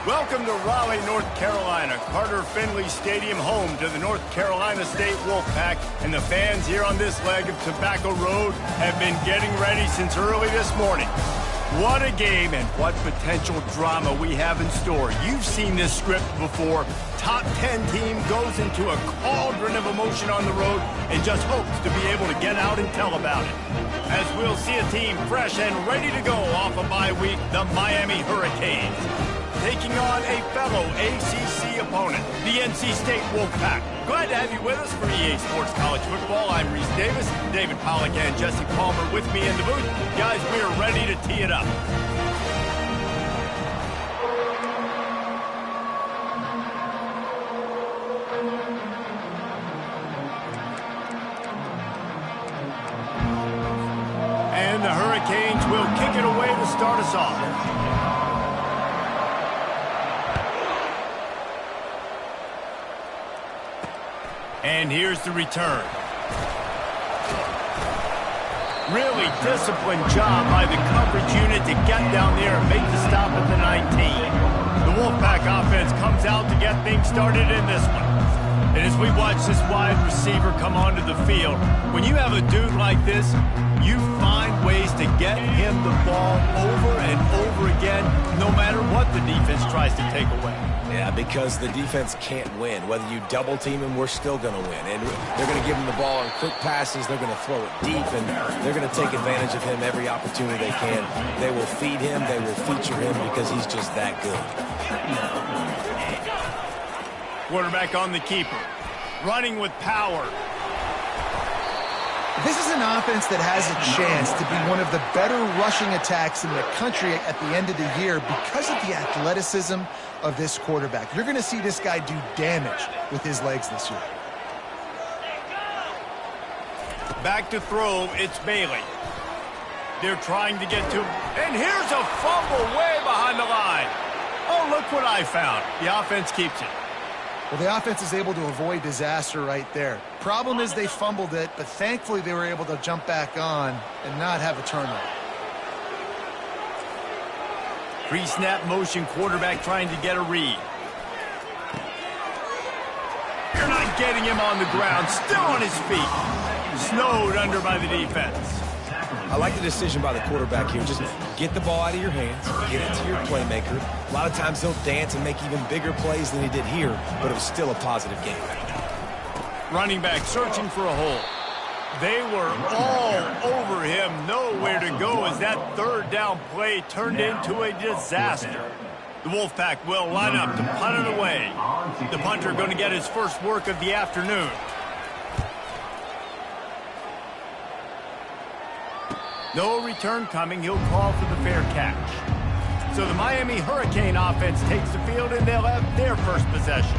Welcome to Raleigh, North Carolina, Carter Finley Stadium, home to the North Carolina State Wolfpack, and the fans here on this leg of Tobacco Road have been getting ready since early this morning. What a game and what potential drama we have in store. You've seen this script before. Top 10 team goes into a cauldron of emotion on the road and just hopes to be able to get out and tell about it. As we'll see a team fresh and ready to go off a bye week, the Miami Hurricanes, taking on a fellow ACC opponent, the NC State Wolfpack. Glad to have you with us for EA Sports College Football. I'm Reese Davis, David Pollack and Jesse Palmer with me in the booth. Guys, we are ready to tee it up. And the Hurricanes will kick it away to start us off. And here's the return. Really disciplined job by the coverage unit to get down there and make the stop at the 19. The Wolfpack offense comes out to get things started in this one. And as we watch this wide receiver come onto the field, when you have a dude like this, you find ways to get him the ball over and over again, no matter what the defense tries to take away. Yeah, because the defense can't win. Whether you double team him, we're still going to win. And they're going to give him the ball on quick passes. They're going to throw it deep, and they're going to take advantage of him every opportunity they can. They will feed him. They will feature him because he's just that good. Quarterback on the keeper, running with power. This is an offense that has a chance to be one of the better rushing attacks in the country at the end of the year because of the athleticism of this quarterback. You're going to see this guy do damage with his legs this year. Back to throw, it's Bailey. They're trying to get to him, and here's a fumble way behind the line. Oh, look what I found. The offense keeps it. Well, the offense is able to avoid disaster right there. Problem is they fumbled it, but thankfully they were able to jump back on and not have a turnover. Pre-snap motion, quarterback trying to get a read. You're not getting him on the ground, still on his feet. Snowed under by the defense. I like the decision by the quarterback here. Just get the ball out of your hands, get it to your playmaker. A lot of times he'll dance and make even bigger plays than he did here, but it was still a positive game. Running back searching for a hole. They were all over him, nowhere to go as that third down play turned into a disaster. The Wolfpack will line up to punt it away. The punter going to get his first work of the afternoon. No return coming. He'll call for the fair catch. So the Miami Hurricane offense takes the field, and they'll have their first possession.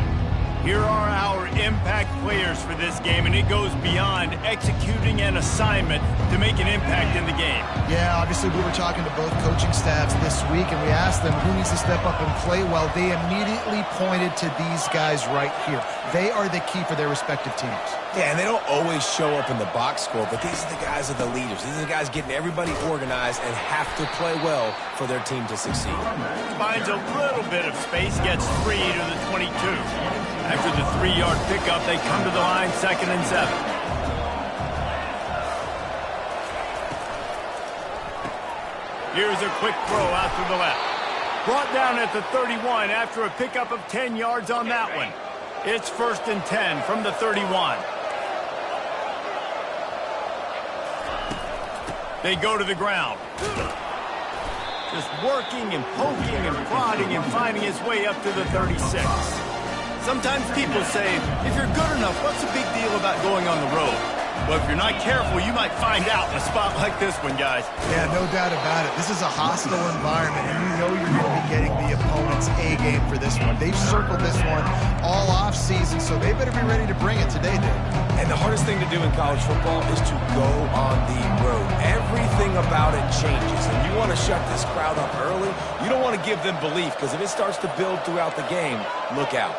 Here are our impact players for this game, and it goes beyond executing an assignment to make an impact in the game. Yeah, obviously we were talking to both coaching staffs this week, and we asked them who needs to step up and play well. They immediately pointed to these guys right here. They are the key for their respective teams. Yeah, and they don't always show up in the box score, but these are the guys that are the leaders. These are the guys getting everybody organized and have to play well for their team to succeed. Finds a little bit of space, gets 3 to the 22. After the 3-yard pickup, they come to the line, 2nd and 7. Here's a quick throw out to the left. Brought down at the 31 after a pickup of 10 yards on that one. It's 1st and 10 from the 31. They go to the ground. Just working and poking and prodding and finding his way up to the 36. Sometimes people say, if you're good enough, what's the big deal about going on the road? Well, if you're not careful, you might find out in a spot like this one, guys. Yeah, no doubt about it. This is a hostile environment, and you know you're going to be getting the opponent's A-game for this one. They've circled this one all off-season, so they better be ready to bring it today, dude. And the hardest thing to do in college football is to go on the road. Everything about it changes, and you want to shut this crowd up early. You don't want to give them belief, because if it starts to build throughout the game, look out.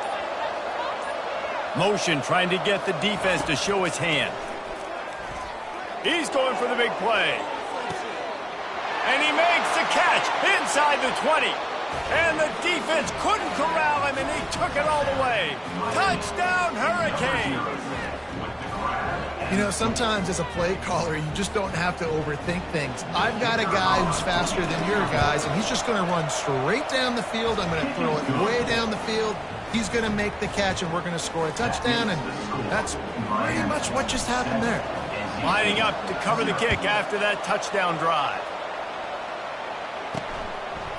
Motion trying to get the defense to show his hand. He's going for the big play. And he makes the catch inside the 20. And the defense couldn't took it all the way. Touchdown, Hurricanes! You know, sometimes as a play caller, you just don't have to overthink things. I've got a guy who's faster than your guys, and he's just going to run straight down the field. I'm going to throw it way down the field. He's going to make the catch, and we're going to score a touchdown, and that's pretty much what just happened there. Lining up to cover the kick after that touchdown drive.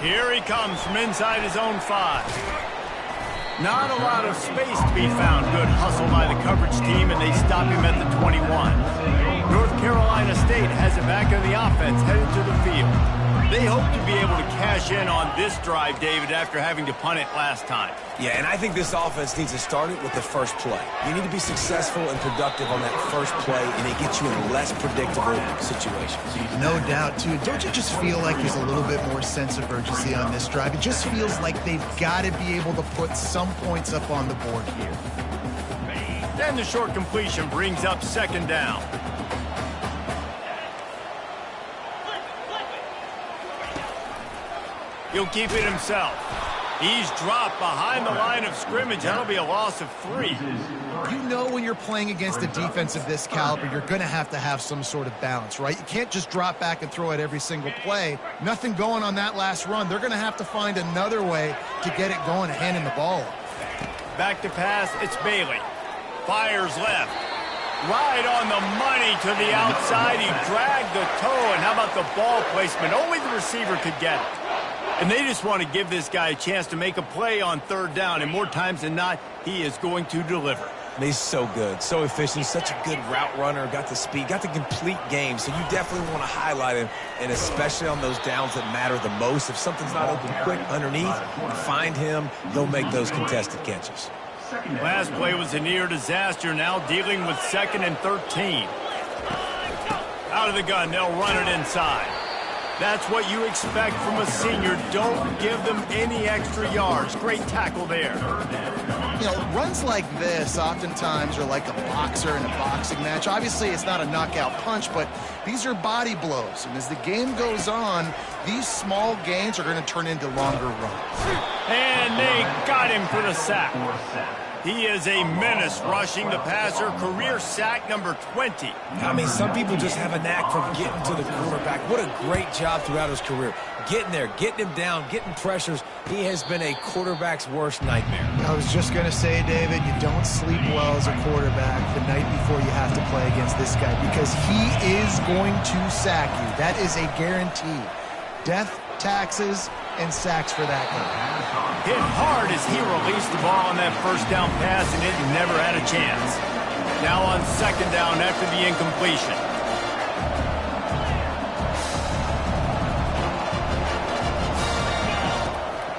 Here he comes from inside his own 5. Not a lot of space to be found. Good hustle by the coverage team, and they stop him at the 21. North Carolina State has it back in the offense, headed to the field. They hope to be able to cash in on this drive, David, after having to punt it last time. Yeah, and I think this offense needs to start it with the first play. You need to be successful and productive on that first play, and it gets you in less predictable situations. No doubt, too. Don't you just feel like there's a little bit more sense of urgency on this drive? It just feels like they've got to be able to put some points up on the board here. Then the short completion brings up second down. He'll keep it himself. He's dropped behind the line of scrimmage. That'll be a loss of 3. You know when you're playing against a defense of this caliber, you're going to have some sort of balance, right? You can't just drop back and throw it every single play. Nothing going on that last run. They're going to have to find another way to get it going and handing the ball off. Back to pass, it's Bailey. Fires left. Right on the money to the outside. He dragged the toe, and how about the ball placement? Only the receiver could get it. And they just want to give this guy a chance to make a play on third down, and more times than not, he is going to deliver. He's so good, so efficient, such a good route runner, got the speed, got the complete game, so you definitely want to highlight him, and especially on those downs that matter the most. If something's not open quick underneath, find him, he'll make those contested catches. Last play was a near disaster, now dealing with 2nd and 13. Out of the gun, they'll run it inside. That's what you expect from a senior. Don't give them any extra yards. Great tackle there. You know, runs like this oftentimes are like a boxer in a boxing match. Obviously, it's not a knockout punch, but these are body blows. And as the game goes on, these small gains are going to turn into longer runs. And they got him for the sack. He is a menace rushing the passer. Career sack number 20. I mean, some people just have a knack for getting to the quarterback. What a great job throughout his career. Getting there, getting him down, getting pressures. He has been a quarterback's worst nightmare. I was just going to say, David, you don't sleep well as a quarterback the night before you have to play against this guy because he is going to sack you. That is a guarantee. Death, taxes, and sacks for that guy. Hit hard as he released the ball on that first down pass, and it never had a chance. Now on second down after the incompletion.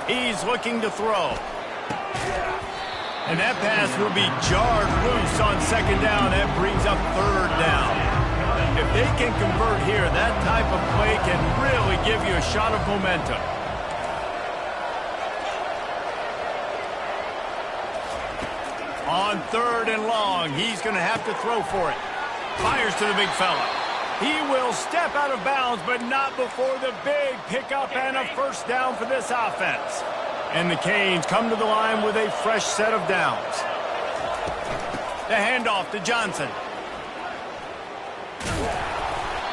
He's looking to throw. And that pass will be jarred loose on second down. That brings up third down. If they can convert here, that type of play can really give you a shot of momentum. On third and long, he's going to have to throw for it. Fires to the big fella. He will step out of bounds, but not before the big pickup and a first down for this offense. And the Canes come to the line with a fresh set of downs. The handoff to Johnson.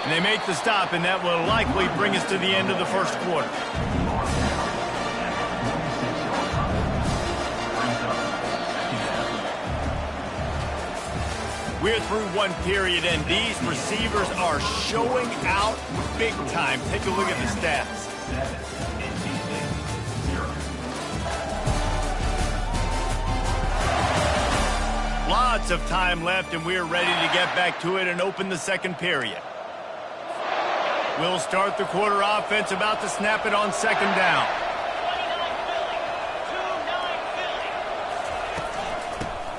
And they make the stop, and that will likely bring us to the end of the first quarter. We're through one period, and these receivers are showing out big time. Take a look at the stats. Lots of time left, and we're ready to get back to it and open the second period. We'll start the quarter offense, about to snap it on second down.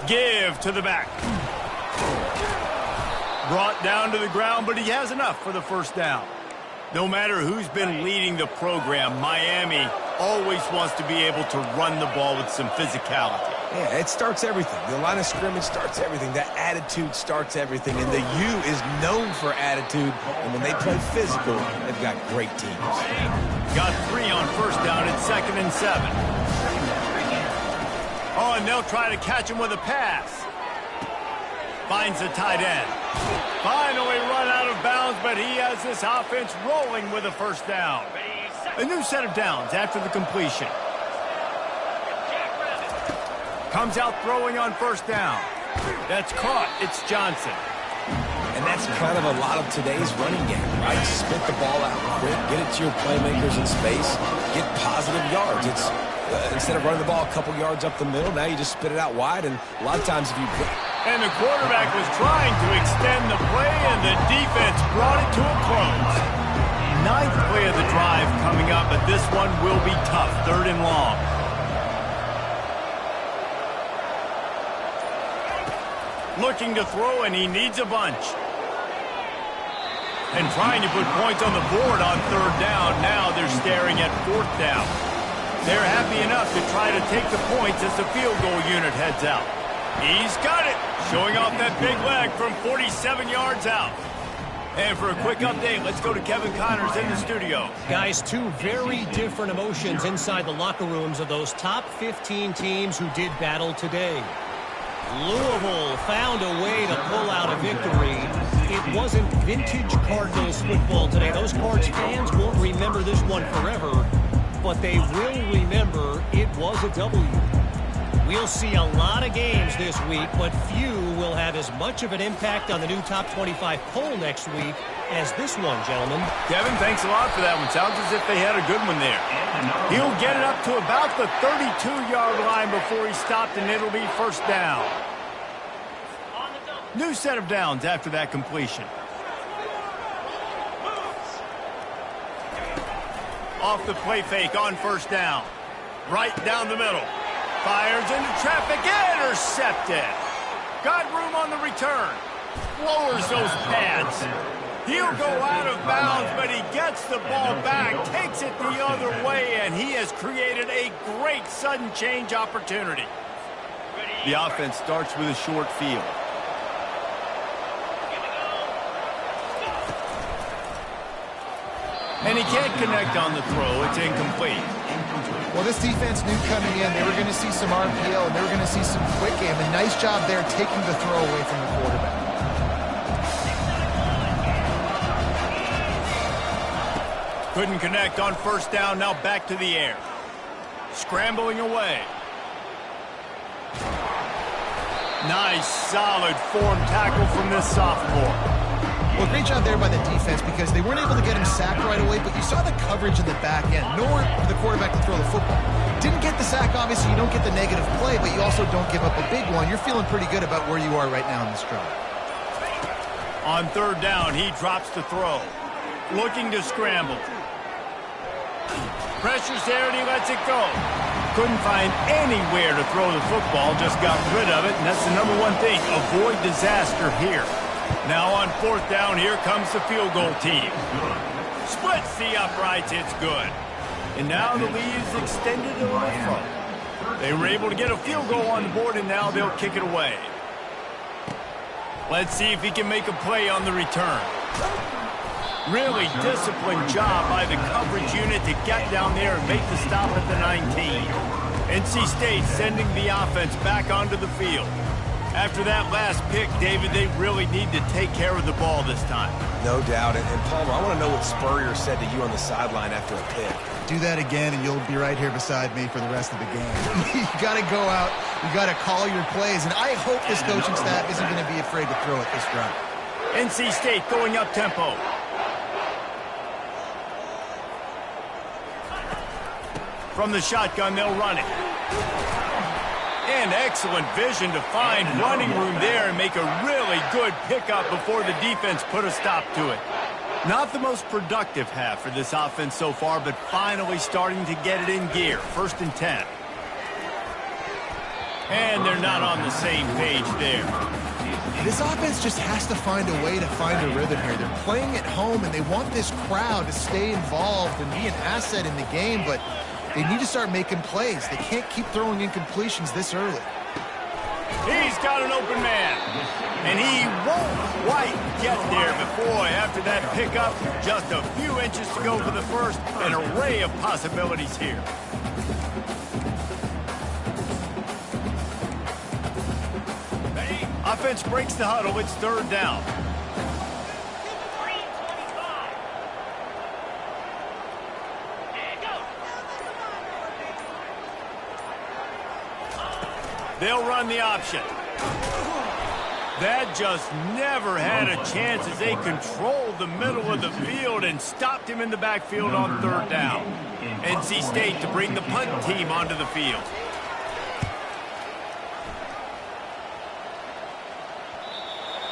Give to the back. Brought down to the ground, but he has enough for the first down. No matter who's been leading the program, Miami always wants to be able to run the ball with some physicality. Yeah, it starts everything. The line of scrimmage starts everything. That attitude starts everything. And the U is known for attitude. And when they play physical, they've got great teams. Got 3 on first down at 2nd and 7. run. They'll try to catch him with a pass. Finds the tight end. Finally run out of bounds, but he has this offense rolling with a first down. A new set of downs after the completion. Comes out throwing on first down. That's caught. It's Johnson. And that's kind of a lot of today's running game, right? Spit the ball out quick, get it to your playmakers in space, get positive yards. It's instead of running the ball a couple yards up the middle, now you just spit it out wide, and a lot of times if you... And the quarterback was trying to extend the play, and the defense brought it to a close. Ninth play of the drive coming up, but this one will be tough. 3rd and long. Looking to throw, and he needs a bunch. And trying to put points on the board on 3rd down. Now they're staring at 4th down. They're happy enough to try to take the points as the field goal unit heads out. He's got it, showing off that big leg from 47 yards out. And for a quick update, let's go to Kevin Connors in the studio. Guys, 2 very different emotions inside the locker rooms of those top 15 teams who did battle today. Louisville found a way to pull out a victory. It wasn't vintage Cardinals football today. Those Cards fans won't remember this one forever, but they will remember it was a W. We'll see a lot of games this week, but few will have as much of an impact on the new top 25 poll next week as this one, gentlemen. Kevin, thanks a lot for that one. Sounds as if they had a good one there. He'll get it up to about the 32-yard line before he stopped, and it'll be first down. New set of downs after that completion. Off the play fake on first down. Right down the middle. Fires into traffic. Intercepted. Got room on the return. Lowers those pads. He'll go out of bounds, but he gets the ball back, takes it the other way, and he has created a great sudden change opportunity. The offense starts with a short field. And he can't connect on the throw. It's incomplete. Well, this defense knew coming in they were going to see some RPO and they were going to see some quick game. A nice job there taking the throw away from the quarterback. Couldn't connect on first down. Now back to the air. Scrambling away. Nice, solid form tackle from this sophomore. Well, great job there by the defense because they weren't able to get him sacked right away, but you saw the coverage in the back end. Nowhere for the quarterback to throw the football. Didn't get the sack, obviously. You don't get the negative play, but you also don't give up a big one. You're feeling pretty good about where you are right now in this drive. On third down, he drops the throw. Looking to scramble. Pressure's there, and he lets it go. Couldn't find anywhere to throw the football, just got rid of it, and that's the number one thing. Avoid disaster here. Now on fourth down, here comes the field goal team. Splits the uprights, it's good. And now the lead is extended a little further. They were able to get a field goal on the board, and now they'll kick it away. Let's see if he can make a play on the return. Really disciplined job by the coverage unit to get down there and make the stop at the 19. NC State sending the offense back onto the field. After that last pick, David, they really need to take care of the ball this time. No doubt. And Palmer, I want to know what Spurrier said to you on the sideline after a pick. Do that again, and you'll be right here beside me for the rest of the game. You got to go out. You got to call your plays. And I hope this coaching staff isn't going to be afraid to throw it this drive. NC State going up tempo. From the shotgun, they'll run it. And excellent vision to find running room there and make a really good pickup before the defense put a stop to it. Not the most productive half for this offense so far, but finally starting to get it in gear. 1st and 10. And they're not on the same page there. This offense just has to find a way to find a rhythm here. They're playing at home, and they want this crowd to stay involved and be an asset in the game, but they need to start making plays. They can't keep throwing incompletions this early. He's got an open man, and he won't quite get there. But boy, after that pickup, just a few inches to go for the first. An array of possibilities here. offense breaks the huddle. It's third down. They'll run the option. That just never had a chance as they controlled the middle of the field and stopped him in the backfield on third down. NC State to bring the punt team onto the field.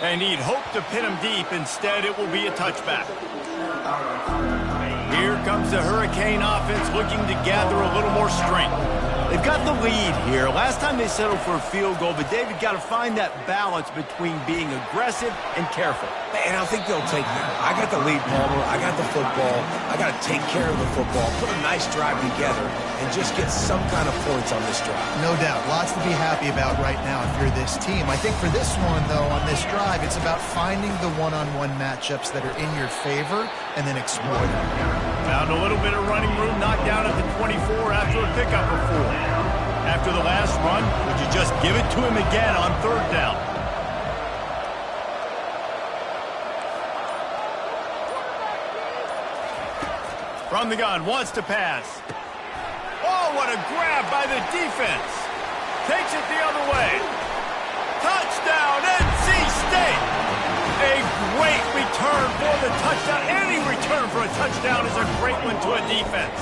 And he'd hoped to pin him deep. Instead, it will be a touchback. Here comes the Hurricane offense looking to gather a little more strength. They've got the lead here. Last time they settled for a field goal, but David got to find that balance between being aggressive and careful. And I think they'll take that. I got the lead, Palmer. I got the football. I got to take care of the football, put a nice drive together, and just get some kind of points on this drive. No doubt. Lots to be happy about right now if you're this team. I think for this one, though, on this drive, it's about finding the one-on-one matchups that are in your favor and then exploiting them. Found a little bit of running room, knocked down at the 24 after a pickup of 4. After the last run, would you just give it to him again on third down? From the gun, wants to pass. Oh, what a grab by the defense. Takes it the other way. Touchdown, NC State. A great return for the touchdown. Any return for a touchdown is a great one to a defense.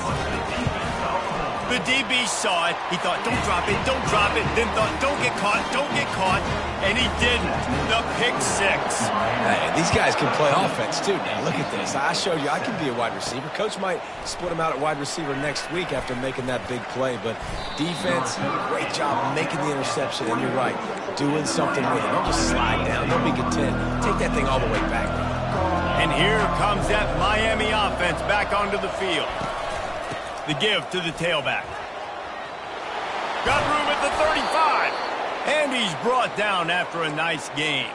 The DB saw it. He thought, don't drop it, don't drop it. Then thought, don't get caught, don't get caught. And he didn't. The pick 6. Hey, these guys can play offense, too. Now, look at this. I showed you I can be a wide receiver. Coach might split him out at wide receiver next week after making that big play. But defense, great job making the interception. And you're right, doing something with it. Don't just slide down. Don't be content. Take that thing all the way back. And here comes that Miami offense back onto the field. The give to the tailback. Got room at the 35. And he's brought down after a nice gain.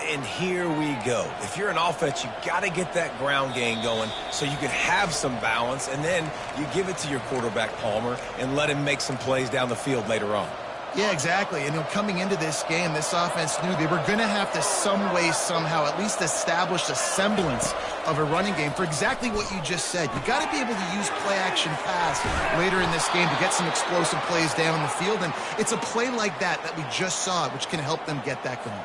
And here we go. If you're an offense, you got to get that ground game going so you can have some balance, and then you give it to your quarterback, Palmer, and let him make some plays down the field later on. Yeah, exactly. And coming into this game, this offense knew they were going to have to some way, somehow, at least establish a semblance of a running game for exactly what you just said. You got to be able to use play-action pass later in this game to get some explosive plays down the field. And it's a play like that we just saw, which can help them get that going.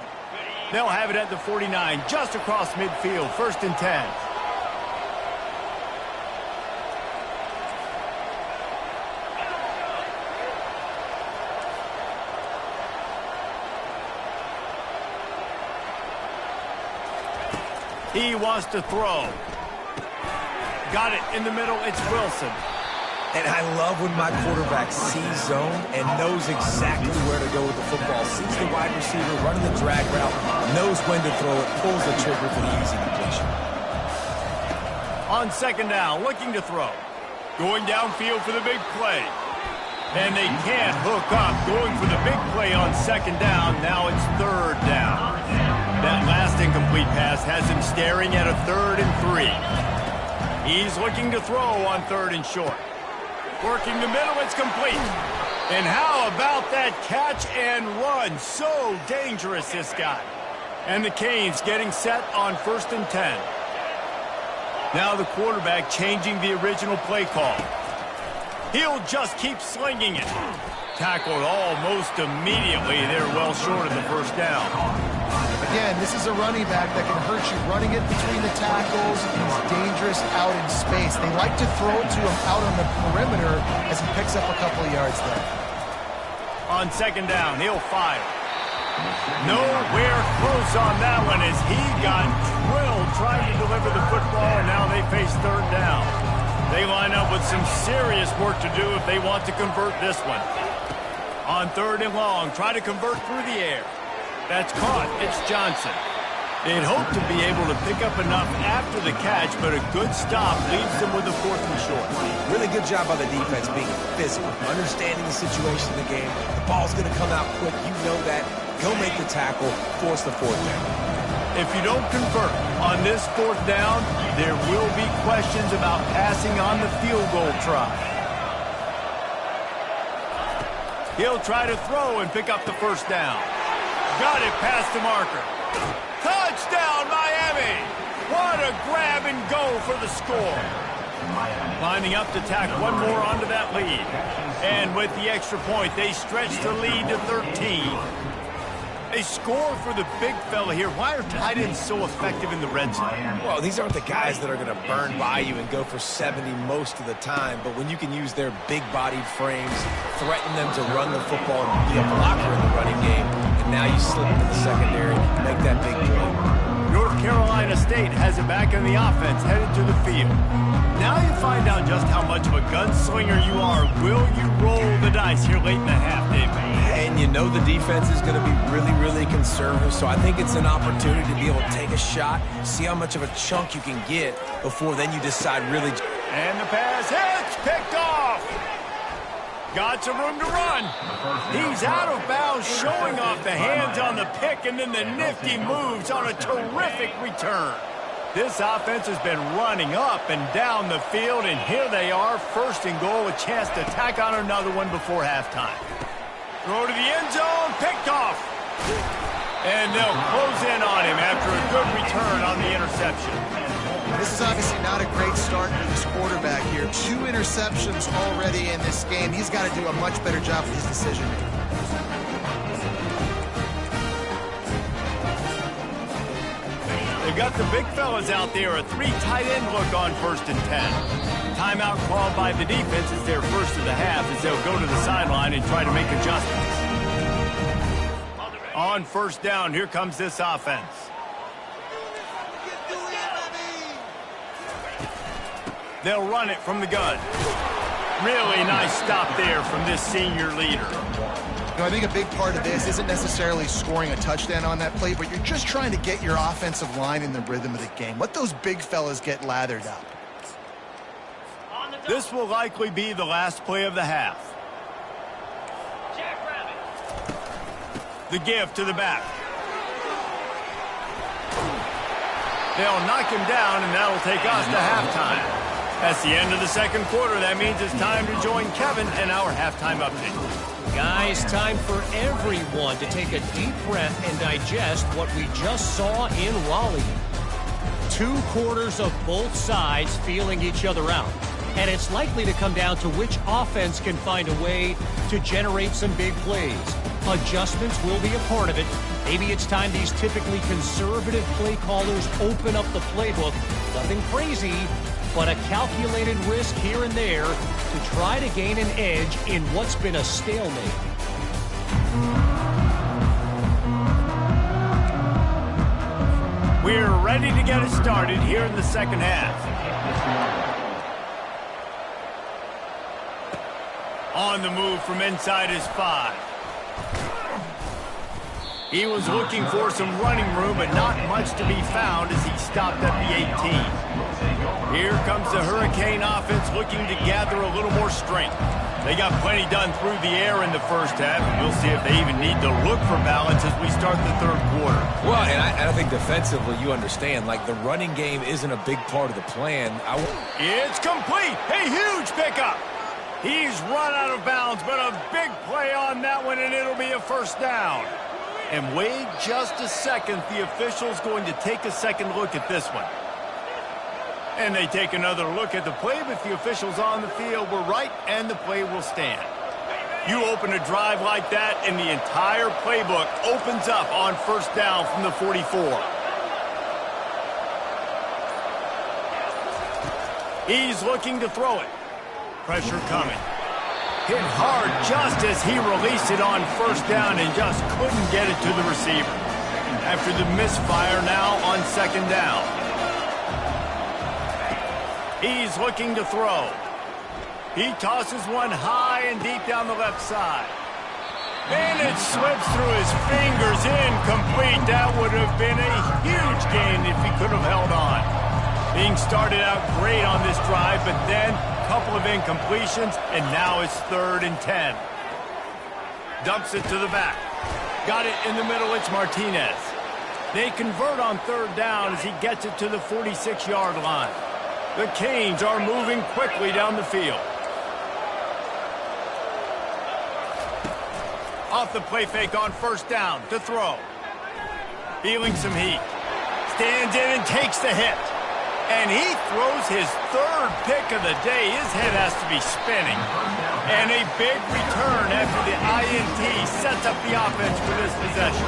They'll have it at the 49, just across midfield, 1st and 10. He wants to throw. Got it in the middle. It's Wilson. And I love when my quarterback sees zone and knows exactly where to go with the football. Sees the wide receiver running the drag route, knows when to throw it, pulls the trigger for the easy completion. On 2nd down, looking to throw. Going downfield for the big play. And they can't hook up. Going for the big play on 2nd down. Now it's 3rd down. That last incomplete pass has him staring at a 3rd and 3. He's looking to throw on 3rd and short. Working the middle, it's complete. And how about that catch and run? So dangerous, this guy. And the Canes getting set on 1st and 10. Now the quarterback changing the original play call. He'll just keep slinging it. Tackled almost immediately. They're well short of the 1st down. Again, this is a running back that can hurt you running it between the tackles. He's dangerous out in space. They like to throw it to him out on the perimeter as he picks up a couple of yards there. On 2nd down, he'll fire. Nowhere close on that one as he got drilled trying to deliver the football, and now they face 3rd down. They line up with some serious work to do if they want to convert this one. On 3rd and long, try to convert through the air. That's caught. It's Johnson. They'd hope to be able to pick up enough after the catch, but a good stop leaves them with a 4th and short. Really good job by the defense being physical, understanding the situation of the game. The ball's going to come out quick. You know that. Go make the tackle, force the 4th down. If you don't convert on this 4th down, there will be questions about passing on the field goal try. He'll try to throw and pick up the 1st down. Got it past the marker. Touchdown, Miami! What a grab and go for the score. Lining up to tack one more onto that lead. And with the extra point, they stretch the lead to 13. They score for the big fella here. Why are tight ends so effective in the red zone? Well, these aren't the guys that are going to burn by you and go for 70 most of the time, but when you can use their big-bodied frames, threaten them to run the football and be a blocker in the running game, and now you slip into the secondary, make that big play. North Carolina State has it back in the offense, headed to the field. Now you find out just how much of a gunslinger you are. Will you roll the dice here late in the half, Dave? And you know the defense is going to be really, really conservative, so I think it's an opportunity to be able to take a shot, see how much of a chunk you can get before then you decide really. And the pass hits, picked off. Got some room to run. He's out of bounds, showing off the hands on the pick, and then the nifty moves on a terrific return. This offense has been running up and down the field, and here they are, first and goal, a chance to tack on another one before halftime. Throw to the end zone, picked off. And they'll close in on him after a good return on the interception. This is obviously not a great start for this quarterback here. 2 interceptions already in this game. He's got to do a much better job with his decision-making. They've got the big fellas out there, a 3 tight end look on 1st and 10. Timeout called by the defense is their first of the half as they'll go to the sideline and try to make adjustments. On 1st down, here comes this offense. They'll run it from the gun. Really nice stop there from this senior leader. You know, I think a big part of this isn't necessarily scoring a touchdown on that play, but you're just trying to get your offensive line in the rhythm of the game. Let those big fellas get lathered up. This will likely be the last play of the half. The give to the back. They'll knock him down, and that'll take us to halftime. That's the end of the second quarter. That means it's time to join Kevin and our halftime update. Guys, time for everyone to take a deep breath and digest what we just saw in Raleigh. 2 quarters of both sides feeling each other out. And it's likely to come down to which offense can find a way to generate some big plays. Adjustments will be a part of it. Maybe it's time these typically conservative play callers open up the playbook. Nothing crazy, but a calculated risk here and there to try to gain an edge in what's been a stalemate. We're ready to get it started here in the second half. On the move from inside his 5. He was looking for some running room, but not much to be found as he stopped at the 18. Here comes the Hurricane offense looking to gather a little more strength. They got plenty done through the air in the first half, and we'll see if they even need to look for balance as we start the third quarter. Well, and I think defensively, you understand, like the running game isn't a big part of the plan. It's complete. A huge pickup. He's run out of bounds, but a big play on that one, and it'll be a first down. And wait just a second. The official's going to take a second look at this one. And they take another look at the play, but the officials on the field were right, and the play will stand. You open a drive like that, and the entire playbook opens up on first down from the 44. He's looking to throw it. Pressure coming. Hit hard just as he released it on first down and just couldn't get it to the receiver. After the misfire now on second down. He's looking to throw. He tosses one high and deep down the left side. And it slips through his fingers, incomplete. That would have been a huge gain if he could have held on. Being started out great on this drive, but then couple of incompletions, and now it's 3rd and 10. Dumps it to the back. Got it in the middle, it's Martinez. They convert on 3rd down as he gets it to the 46-yard line. The Canes are moving quickly down the field. Off the play fake on first down to throw. Feeling some heat. Stands in and takes the hit. And he throws his third pick of the day. His head has to be spinning. And a big return after the INT sets up the offense for this possession.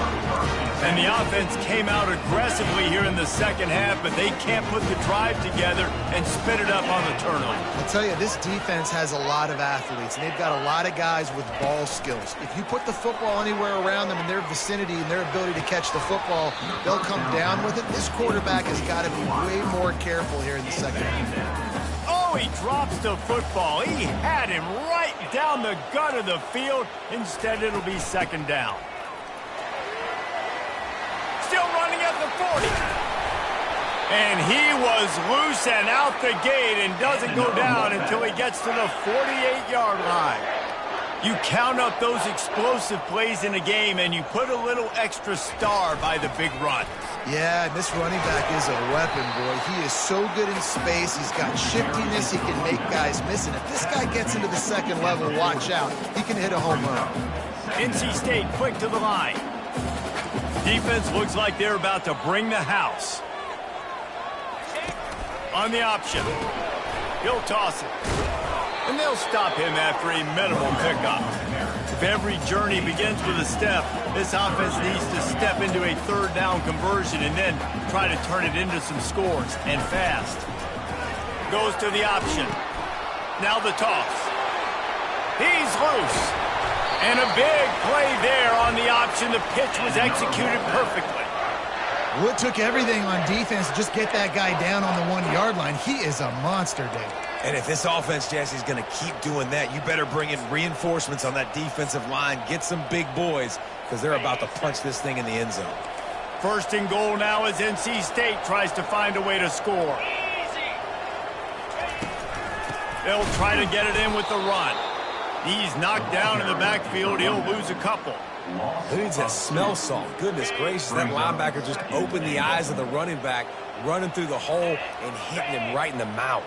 And the offense came out aggressively here in the second half, but they can't put the drive together and spit it up on the turnover. I'll tell you, this defense has a lot of athletes, and they've got a lot of guys with ball skills. If you put the football anywhere around them in their vicinity and their ability to catch the football, they'll come down with it. This quarterback has got to be way more careful here in the second half. Oh, he drops the football. He had him right down the gut of the field. Instead, it'll be second down. Still running at the 40. And he was loose and out the gate and doesn't go down until he gets to the 48-yard line. You count up those explosive plays in a game and you put a little extra star by the big run. Yeah, this running back is a weapon, boy. He is so good in space. He's got shiftiness. He can make guys miss. And if this guy gets into the second level, watch out. He can hit a home run. NC State quick to the line. Defense looks like they're about to bring the house. On the option. He'll toss it. And they'll stop him after a minimal pickup. If every journey begins with a step, this offense needs to step into a third down conversion and then try to turn it into some scores, and fast. Goes to the option. Now the toss. He's loose. And a big play there on the option. The pitch was executed perfectly. Well, it took everything on defense to just get that guy down on the 1-yard line. He is a monster, Dave. And if this offense, Jesse, is going to keep doing that, you better bring in reinforcements on that defensive line. Get some big boys, because they're about to punch this thing in the end zone. First and goal now as NC State tries to find a way to score. They'll try to get it in with the run. He's knocked down in the backfield. He'll lose a couple. Who needs that smell salt? Goodness gracious, that linebacker just opened the eyes of the running back, running through the hole and hitting him right in the mouth.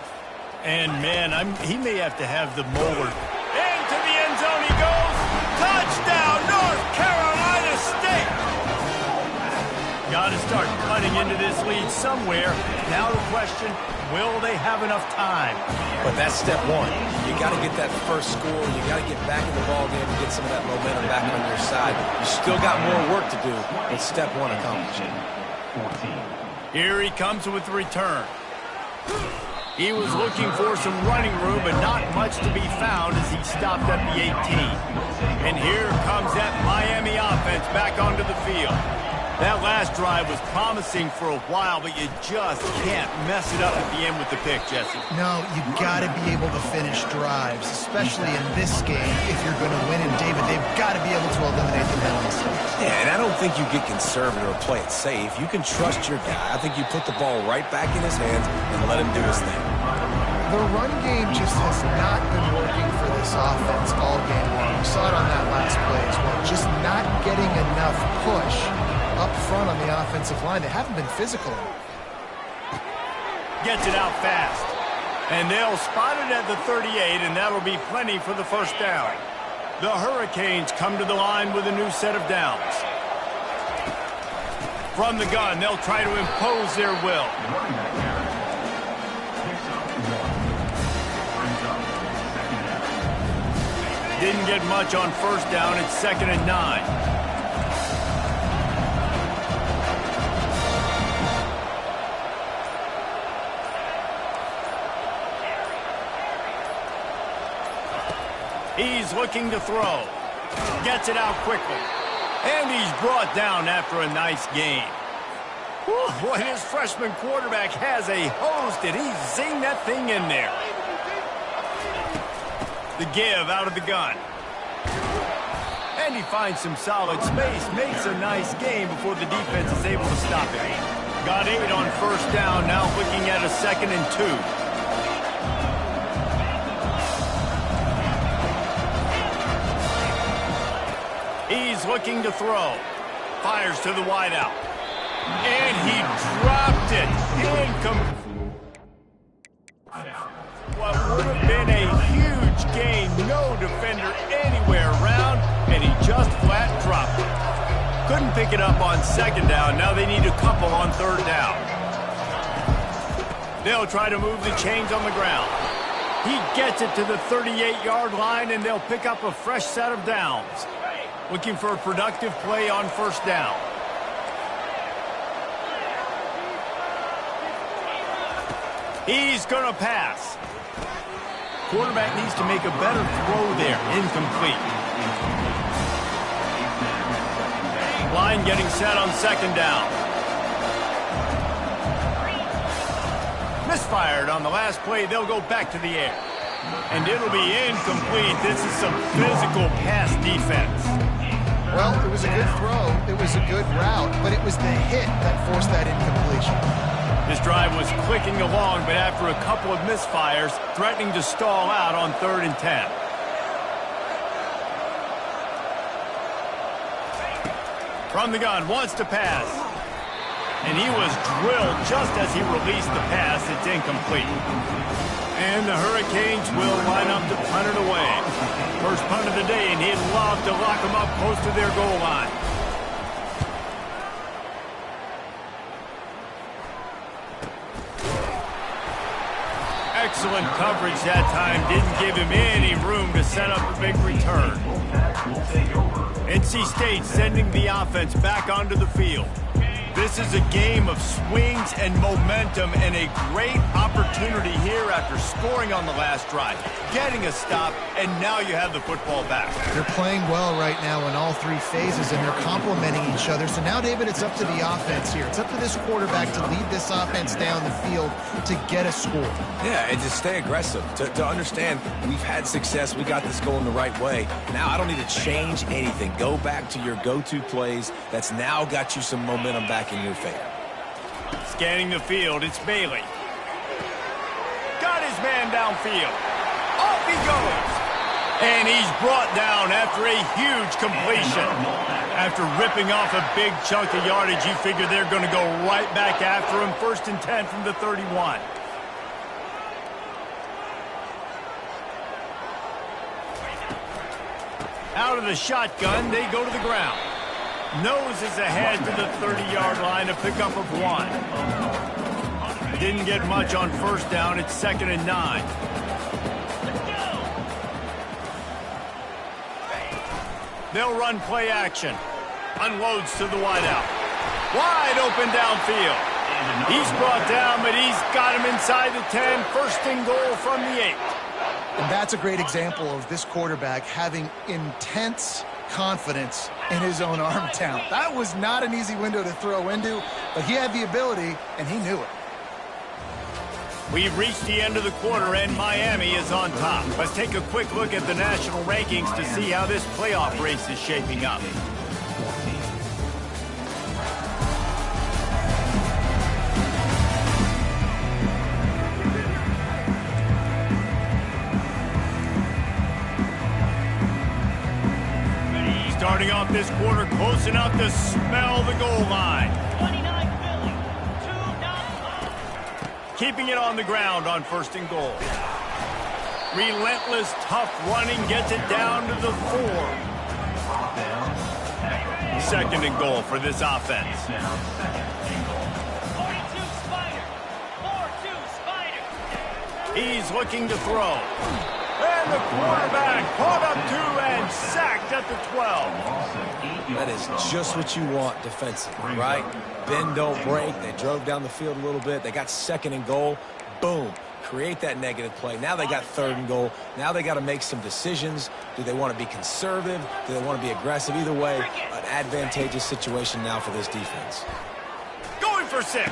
And, man, he may have to have the molar. Into the end zone he goes. Touchdown, North Carolina State. Got to start cutting into this lead somewhere. Now the question, will they have enough time? But that's step one. You got to get that first score. You got to get back in the ball game and get some of that momentum back on your side. You still got more work to do, but step one accomplished. Here he comes with the return. He was looking for some running room, but not much to be found as he stopped at the 18. And here comes that Miami offense back onto the field. That last drive was promising for a while, but you just can't mess it up at the end with the pick, Jesse. No, you've got to be able to finish drives, especially in this game if you're going to win. And, David, they've got to be able to eliminate the mental mistakes. Yeah, and I don't think you get conservative or play it safe. You can trust your guy. I think you put the ball right back in his hands and let him do his thing. The run game just has not been working for this offense all game long. We saw it on that last play as well. Just not getting enough push up front on the offensive line. They haven't been physical. Gets it out fast. And they'll spot it at the 38, and that'll be plenty for the first down. The Hurricanes come to the line with a new set of downs. From the gun, they'll try to impose their will. Didn't get much on first down. It's 2nd and 9. He's looking to throw. Gets it out quickly. And he's brought down after a nice gain. Boy, his freshman quarterback has a hose. Did he zing that thing in there? The give out of the gun. And he finds some solid space. Makes a nice game before the defense is able to stop him. Got 8 on first down. Now looking at a 2nd and 2. He's looking to throw. Fires to the wideout. And he dropped it. What would have been a huge gain. No defender anywhere around. And he just flat dropped it. Couldn't pick it up on second down. Now they need a couple on third down. They'll try to move the chains on the ground. He gets it to the 38-yard line, and they'll pick up a fresh set of downs. Looking for a productive play on first down. He's going to pass. Quarterback needs to make a better throw there. Incomplete. Line getting set on second down. Misfired on the last play. They'll go back to the air. And it'll be incomplete. This is some physical pass defense. Well, it was a good throw. It was a good route, but it was the hit that forced that incompletion. This drive was clicking along, but after a couple of misfires, threatening to stall out on 3rd and 10. From the gun, wants to pass. And he was drilled just as he released the pass. It's incomplete. And the Hurricanes will line up to punt it away. First punt of the day, and he'd love to lock them up close to their goal line. Excellent coverage that time. Didn't give him any room to set up a big return. NC State sending the offense back onto the field. This is a game of swings and momentum, and a great opportunity here after scoring on the last drive, getting a stop, and now you have the football back. They're playing well right now in all three phases, and they're complementing each other. So now, David, it's up to the offense here. It's up to this quarterback to lead this offense down the field to get a score. Yeah, and to stay aggressive, to understand we've had success, we got this going the right way. Now I don't need to change anything. Go back to your go-to plays. That's now got you some momentum back in your favor. Scanning the field, it's Bailey. Got his man downfield. Off he goes. And he's brought down after a huge completion. After ripping off a big chunk of yardage, you figure they're going to go right back after him. 1st and 10 from the 31. Out of the shotgun, they go to the ground. Nose is ahead to the 30-yard line, a pickup of 1. Didn't get much on first down. It's 2nd and 9. They'll run play action. Unloads to the wideout. Wide open downfield. He's brought down, but he's got him inside the 10. 1st and goal from the 8. And that's a great example of this quarterback having intense confidence in his own arm talent. That was not an easy window to throw into, but he had the ability, and he knew it. We've reached the end of the quarter, and Miami is on top. Let's take a quick look at the national rankings to see how this playoff race is shaping up. Starting off this quarter close enough to smell the goal line. 29 Philly, 2-9. Keeping it on the ground on 1st and goal. Relentless, tough running gets it down to the 4. 2nd and goal for this offense. 42 Spider. 4-2 Spider. He's looking to throw. And the quarterback caught up 2 and sacked at the 12. That is just what you want defensively, right? Bend, don't break. They drove down the field a little bit. They got 2nd and goal. Boom. Create that negative play. Now they got 3rd and goal. Now they got to make some decisions. Do they want to be conservative? Do they want to be aggressive? Either way, an advantageous situation now for this defense. Going for 6. He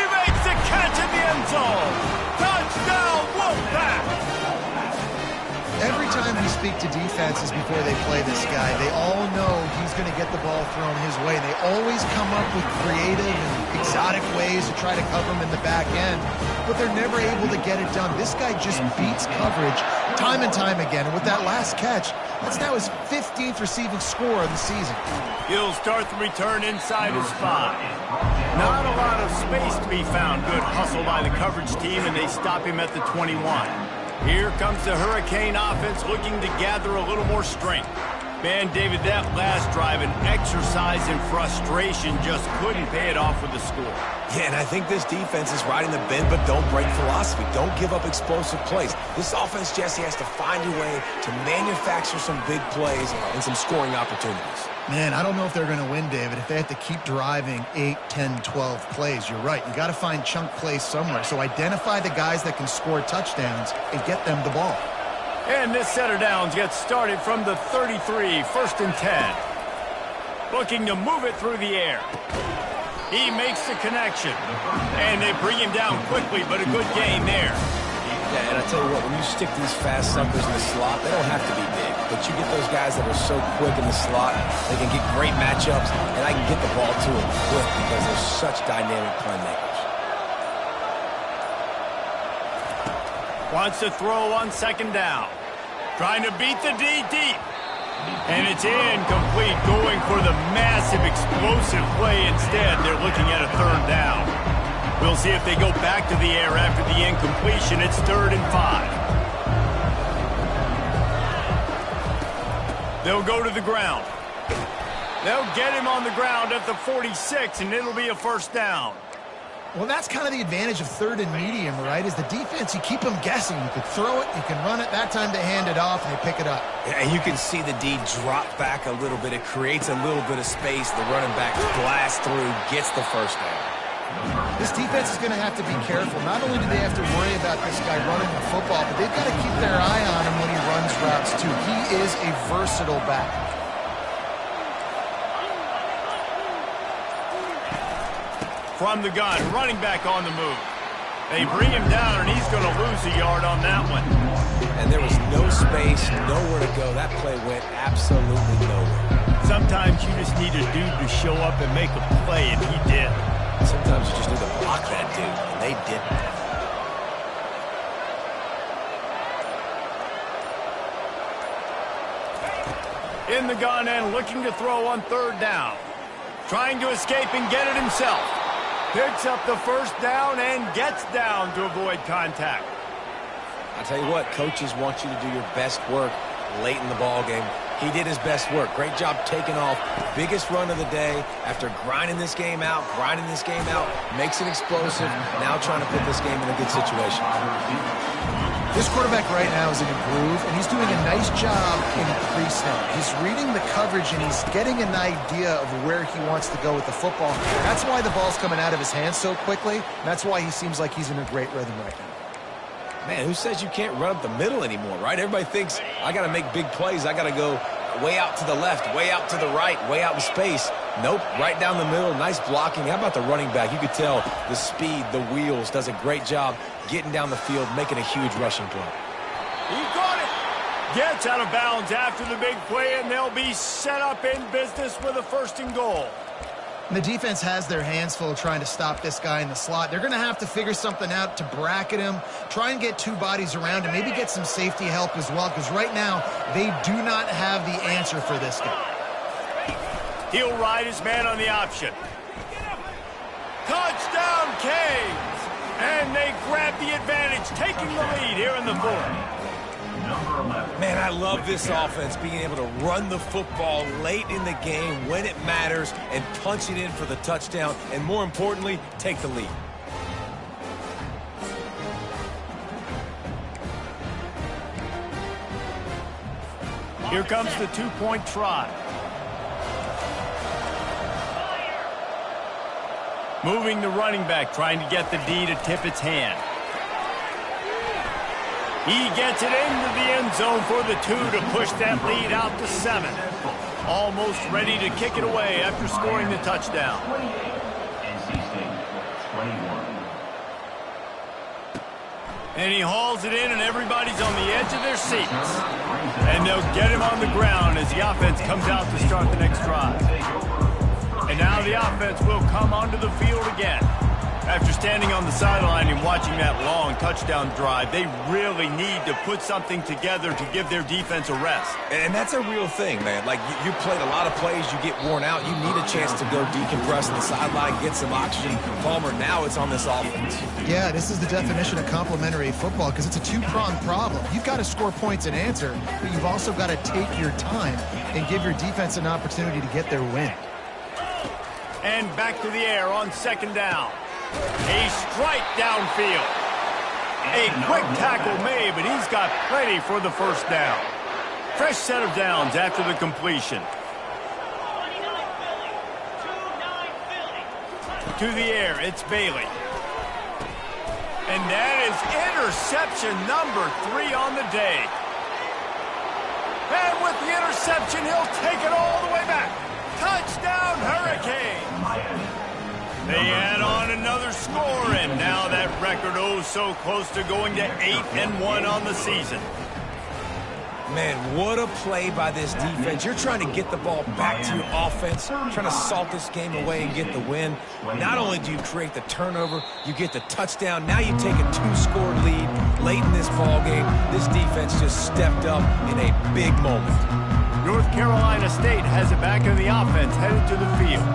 makes the catch in the end zone. Touchdown, Wolfpack. Every time we speak to defenses before they play this guy, they all know he's going to get the ball thrown his way. They always come up with creative and exotic ways to try to cover him in the back end, but they're never able to get it done. This guy just beats coverage time and time again, and with that last catch, that's now his 15th receiving score of the season. He'll start the return inside his 5. Not a lot of space to be found. Good hustle by the coverage team, and they stop him at the 21. Here comes the Hurricane offense looking to gather a little more strength. Man, David, that last drive, an exercise in frustration, just couldn't pay it off with the score. Yeah, and I think this defense is riding the bend but don't break philosophy. Don't give up explosive plays. This offense, Jesse, has to find a way to manufacture some big plays and some scoring opportunities. Man, I don't know if they're going to win, David, if they have to keep driving 8, 10, 12 plays. You're right. You got to find chunk plays somewhere. So identify the guys that can score touchdowns and get them the ball. And this set of downs gets started from the 33, 1st and 10. Looking to move it through the air. He makes the connection. And they bring him down quickly, but a good gain there. Yeah, and I tell you what, when you stick these fast suckers in the slot, they don't have to be big. But you get those guys that are so quick in the slot, they can get great matchups, and I can get the ball to them quick because they're such dynamic playmakers. Wants to throw on 2nd down. Trying to beat the D deep. And it's incomplete, going for the massive explosive play instead. They're looking at a 3rd down. We'll see if they go back to the air after the incompletion. It's 3rd and 5. They'll go to the ground. They'll get him on the ground at the 46, and it'll be a 1st down. Well, that's kind of the advantage of 3rd and medium, right? Is the defense, you keep them guessing. You can throw it, you can run it. That time they hand it off, and they pick it up. And you can see the D drop back a little bit. It creates a little bit of space. The running back blasts through, gets the 1st down. This defense is going to have to be careful. Not only do they have to worry about this guy running the football, but they've got to keep their eye on him when he runs routes, too. He is a versatile back. From the gun, running back on the move. They bring him down, and he's going to lose a yard on that one. And there was no space, nowhere to go. That play went absolutely nowhere. Sometimes you just need a dude to show up and make a play, and he did. Sometimes you just need to block that dude, and they didn't. In the gun and looking to throw on 3rd down. Trying to escape and get it himself. Picks up the 1st down and gets down to avoid contact. I tell you what, coaches want you to do your best work late in the ball game. He did his best work. Great job taking off. Biggest run of the day after grinding this game out, makes it explosive, now trying to put this game in a good situation. This quarterback right now is in a groove, and he's doing a nice job in pre-snap. He's reading the coverage, and he's getting an idea of where he wants to go with the football. That's why the ball's coming out of his hands so quickly. That's why he seems like he's in a great rhythm right now. Man, who says you can't run up the middle anymore, right? Everybody thinks, I got to make big plays. I got to go way out to the left, way out to the right, way out in space. Nope, right down the middle, nice blocking. How about the running back? You could tell the speed, the wheels, does a great job getting down the field, making a huge rushing play. He got it. Gets out of bounds after the big play, and they'll be set up in business with a 1st and goal. And the defense has their hands full trying to stop this guy in the slot. They're going to have to figure something out to bracket him, try and get 2 bodies around him, maybe get some safety help as well, because right now they do not have the answer for this guy. He'll ride his man on the option. Touchdown, Canes! And they grab the advantage, taking the lead here in the 4th. Man, I love this offense, being able to run the football late in the game when it matters and punch it in for the touchdown, and more importantly, take the lead. Here comes the 2-point try. Moving the running back, trying to get the D to tip its hand. He gets it into the end zone for the 2 to push that lead out to 7. Almost ready to kick it away after scoring the touchdown. And he hauls it in, and everybody's on the edge of their seats. And they'll get him on the ground as the offense comes out to start the next drive. And now the offense will come onto the field again. After standing on the sideline and watching that long touchdown drive, they really need to put something together to give their defense a rest. And that's a real thing, man. Like, you played a lot of plays, you get worn out, you need a chance to go decompress on the sideline, get some oxygen. Palmer, now it's on this offense. Yeah, this is the definition of complementary football because it's a two-pronged problem. You've got to score points and answer, but you've also got to take your time and give your defense an opportunity to get their win. And back to the air on second down. A strike downfield. A quick tackle made, but he's got plenty for the first down. Fresh set of downs after the completion. To the air, it's Bailey. And that is interception number 3 on the day. And with the interception, he'll take it all the way back. Touchdown, Hurricane! They add on another score, and now that record so close to going to 8-1 on the season. Man, what a play by this defense. You're trying to get the ball back to your offense, trying to salt this game away and get the win. Not only do you create the turnover, you get the touchdown. Now you take a 2-score lead late in this ball game. This defense just stepped up in a big moment. North Carolina State has it back in the offense, headed to the field.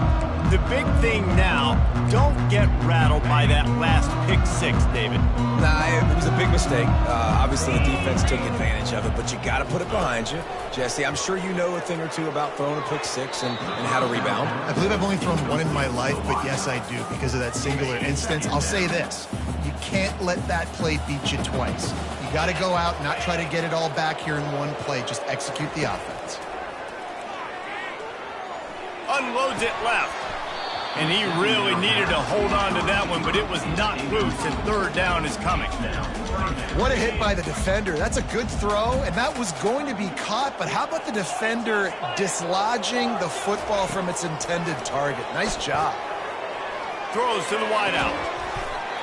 The big thing now, don't get rattled by that last pick-6, David. Nah, it was a big mistake. Obviously, the defense took advantage of it, but you got to put it behind you. Jesse, I'm sure you know a thing or two about throwing a pick-6 and how to rebound. I believe I've only thrown one in my life, but yes, I do because of that singular instance. I'll say this. You can't let that play beat you twice. You got to go out and not try to get it all back here in one play. Just execute the offense. Unloads it left. And he really needed to hold on to that one, but it was not loose, and third down is coming. What a hit by the defender. That's a good throw, and that was going to be caught, but how about the defender dislodging the football from its intended target? Nice job. Throws to the wideout.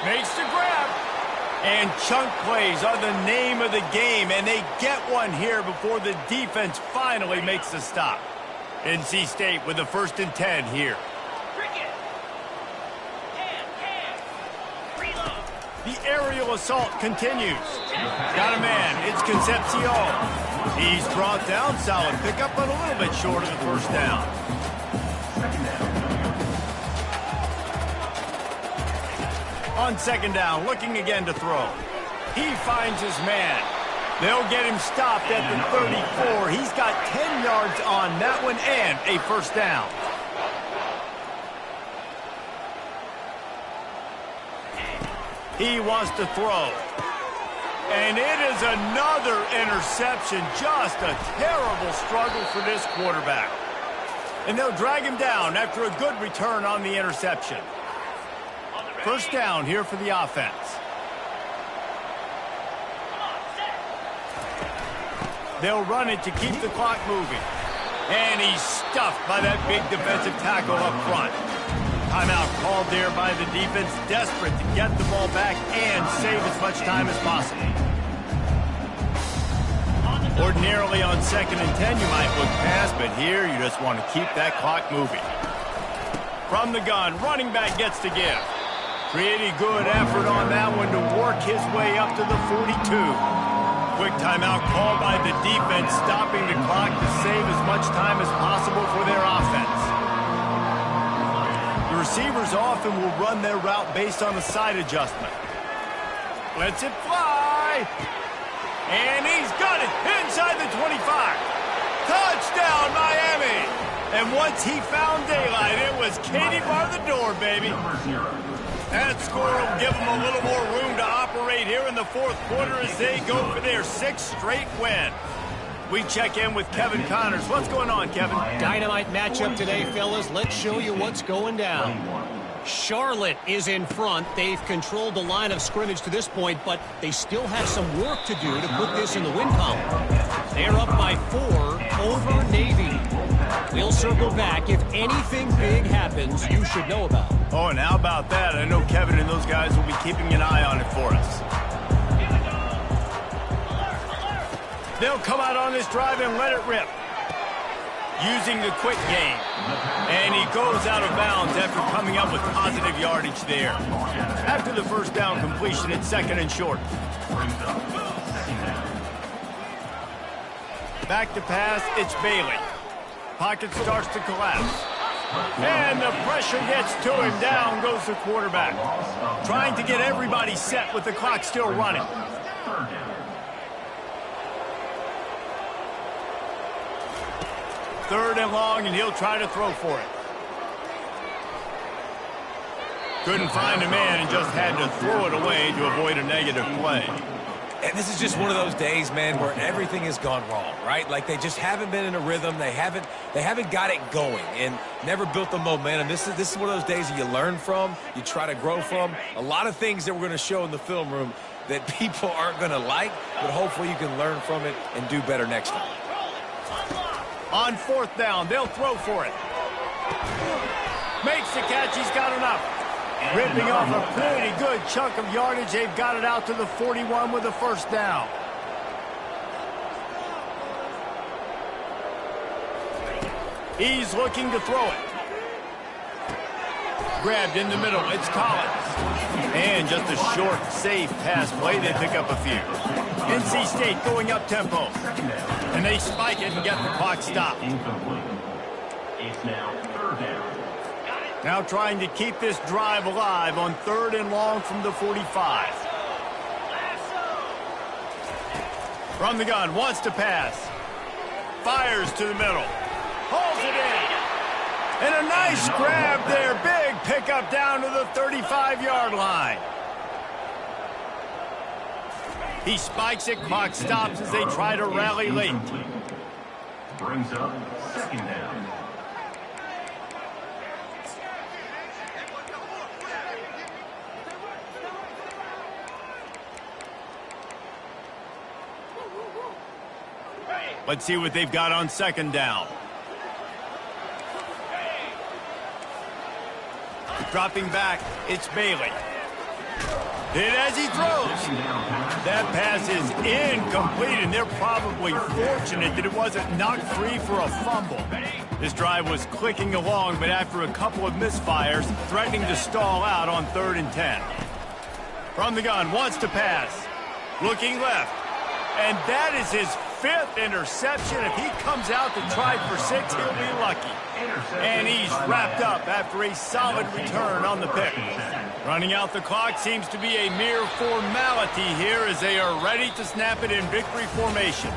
Makes the grab. And chunk plays are the name of the game, and they get one here before the defense finally makes the stop. NC State with the 1st and 10 here. The aerial assault continues. Got a man. It's Concepcion. He's brought down. Solid pickup, but a little bit short of the first down. On second down, looking again to throw. He finds his man. They'll get him stopped at the 34. He's got 10 yards on that one and a first down. He wants to throw. And it is another interception. Just a terrible struggle for this quarterback. And they'll drag him down after a good return on the interception. First down here for the offense. They'll run it to keep the clock moving. And he's stuffed by that big defensive tackle up front. Timeout called there by the defense, desperate to get the ball back and save as much time as possible. Ordinarily on 2nd and 10, you might look past, but here you just want to keep that clock moving. From the gun, running back gets to give. Pretty good effort on that one to work his way up to the 42. Quick timeout called by the defense, stopping the clock to save as much time as possible for their offense. The receivers often will run their route based on a side adjustment. Lets it fly. And he's got it inside the 25. Touchdown, Miami. And once he found daylight, it was Katie bar the door, baby. That score will give them a little more room to operate here in the fourth quarter as they go for their 6th straight win. We check in with Kevin Connors. What's going on, Kevin? Dynamite matchup today, fellas. Let's show you what's going down. Charlotte is in front. They've controlled the line of scrimmage to this point, but they still have some work to do to put this in the win column. They're up by 4 over Navy. We'll circle back. If anything big happens, you should know about it. Oh, and how about that? I know Kevin and those guys will be keeping an eye on it for us. They'll come out on this drive and let it rip. using the quick game. And he goes out of bounds after coming up with positive yardage there. After the first down completion, it's 2nd and short. Back to pass, it's Bailey. Pocket starts to collapse. And the pressure gets to him. Down goes the quarterback. Trying to get everybody set with the clock still running. Third and long, and he'll try to throw for it. Couldn't find a man and just had to throw it away to avoid a negative play. And this is just one of those days, man, where everything has gone wrong, right? Like they just haven't been in a rhythm. They haven't got it going and never built the momentum. This is one of those days that you learn from, you try to grow from. A lot of things that we're going to show in the film room that people aren't going to like, but hopefully you can learn from it and do better next time. On 4th down, they'll throw for it. Makes the catch. He's got enough. Ripping off a pretty good chunk of yardage. They've got it out to the 41 with a 1st down. He's looking to throw it. Grabbed in the middle. It's Collins. And just a short, safe pass play. They pick up a few. NC State going up tempo. And they spike it and get the clock stopped. It's now 3rd down. Now trying to keep this drive alive on 3rd and long from the 45. From the gun, wants to pass. Fires to the middle. Holds it in. And a nice grab there. Big pickup down to the 35-yard line. He spikes it. Clock stops as they try to rally late. Brings up 2nd down. Let's see what they've got on 2nd down. Dropping back, it's Bailey. Hit as he throws. That pass is incomplete, and they're probably fortunate that it wasn't knocked free for a fumble. This drive was clicking along, but after a couple of misfires, threatening to stall out on 3rd and 10. From the gun, wants to pass. Looking left. And that is his 5th interception. If he comes out to try for 6, he'll be lucky. And he's wrapped up after a solid return on the pick. Running out the clock seems to be a mere formality here as they are ready to snap it in victory formation.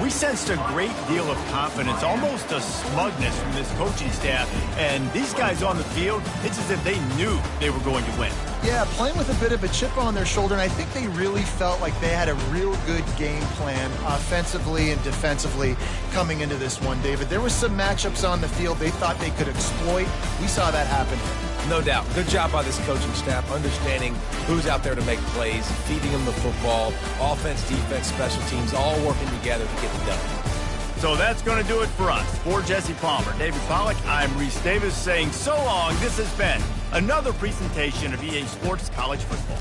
We sensed a great deal of confidence, almost a smugness from this coaching staff. And these guys on the field, it's as if they knew they were going to win. Yeah, playing with a bit of a chip on their shoulder, and I think they really felt like they had a real good game plan offensively and defensively coming into this one, David. There were some matchups on the field they thought they could exploit. We saw that happen. No doubt. Good job by this coaching staff, understanding who's out there to make plays, feeding them the football, offense, defense, special teams, all working together to get it done. So that's going to do it for us. For Jesse Palmer, David Pollack, I'm Reese Davis saying so long. This has been another presentation of EA Sports College Football.